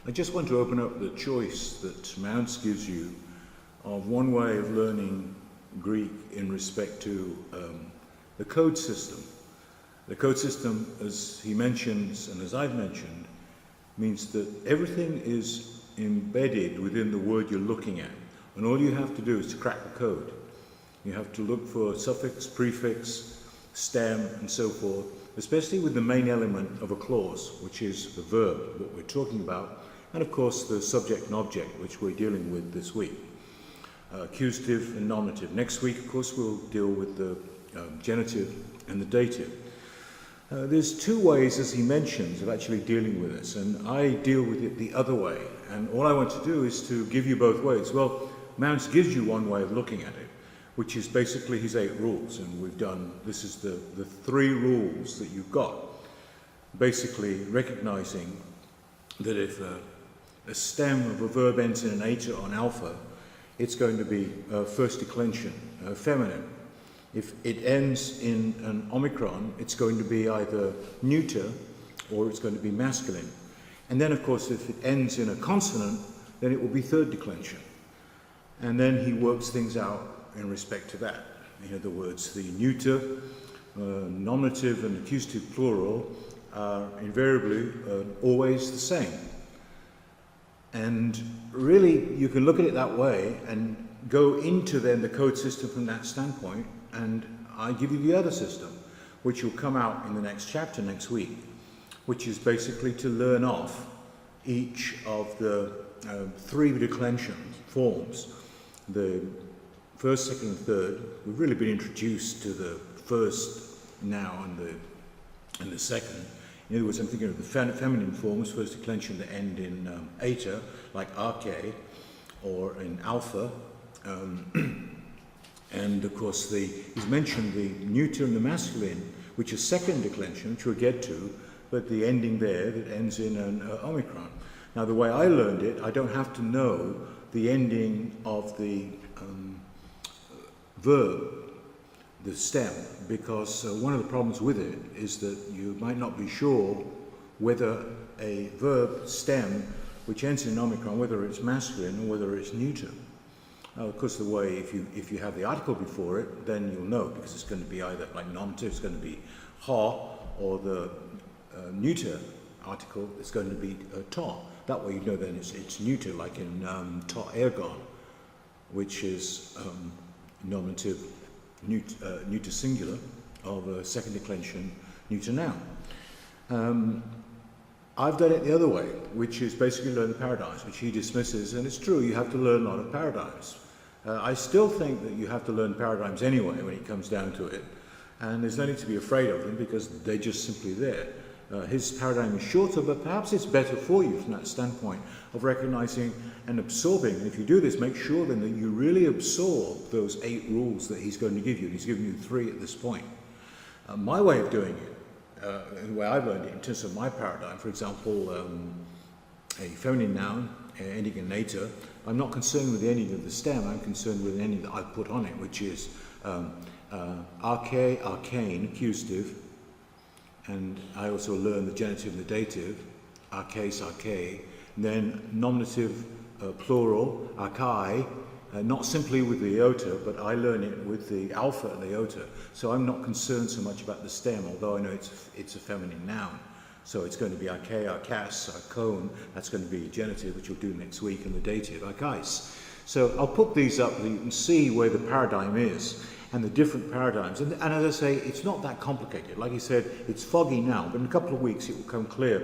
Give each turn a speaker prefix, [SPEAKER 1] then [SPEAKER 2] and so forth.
[SPEAKER 1] I just want to open up the choice that Mounce gives you of one way of learning Greek in respect to the code system. The code system, as he mentions and as I've mentioned, means that everything is embedded within the word you're looking at, and all you have to do is to crack the code. You have to look for suffix, prefix, stem, and so forth, especially with the main element of a clause, which is the verb, what we're talking about, and of course the subject and object, which we're dealing with this week. Accusative and nominative. Next week, of course, we'll deal with the genitive and the dative. There's two ways, as he mentions, of actually dealing with this, and I deal with it the other way, and all I want to do is to give you both ways. Well, Mounce gives you one way of looking at it, which is basically his 8 rules, and we've done, this is the 3 rules that you've got. Basically recognizing that if a stem of a verb ends in an eta or an alpha, it's going to be first declension, feminine. If it ends in an omicron, it's going to be either neuter or it's going to be masculine. And then, of course, if it ends in a consonant, then it will be third declension. And then he works things out in respect to that. In other words, the neuter, nominative and accusative plural are invariably always the same. And really, you can look at it that way and go into then the code system from that standpoint, and I give you the other system, which will come out in the next chapter next week, which is basically to learn off each of the 3 declension forms. The first, second, and third. We've really been introduced to the first now and the second. In other words, I'm thinking of the feminine forms, first declension that end in eta, like arche, or in alpha. And of course, he's mentioned the neuter and the masculine, which is second declension, which we'll get to, but the ending there that ends in an omicron. Now, the way I learned it, I don't have to know the ending of the verb, the stem, because one of the problems with it is that you might not be sure whether a verb stem which ends in an omicron, whether it's masculine or whether it's neuter. Now, of course, the way, if you have the article before it, then you'll know, because it's going to be either, like nominative, it's going to be ha, or the neuter article is going to be ta. That way you know then it's neuter, like in ta ergon, which is nominative neuter singular of a second declension neuter noun. I've done it the other way, which is basically learn the paradigms, which he dismisses, and it's true, you have to learn a lot of paradigms. I still think that you have to learn paradigms anyway when it comes down to it, and there's no need to be afraid of them because they're just simply there. His paradigm is shorter, but perhaps it's better for you from that standpoint of recognizing and absorbing. And if you do this, make sure then that you really absorb those 8 rules that he's going to give you. He's given you 3 at this point. My way of doing it, the way I've learned it in terms of my paradigm, for example, a feminine noun ending in eta, I'm not concerned with the ending of the stem, I'm concerned with the ending that I've put on it, which is arche, arcane, accusative, and I also learn the genitive and the dative, arches, arche, and then nominative plural, archai, not simply with the iota, but I learn it with the alpha and the iota. So I'm not concerned so much about the stem, although I know it's a feminine noun. So it's going to be arche, archas, archone, that's going to be genitive, which we'll do next week, and the dative, archais. So I'll put these up so you can see where the paradigm is and the different paradigms. And as I say, it's not that complicated. Like he said, it's foggy now, but in a couple of weeks it will come clear.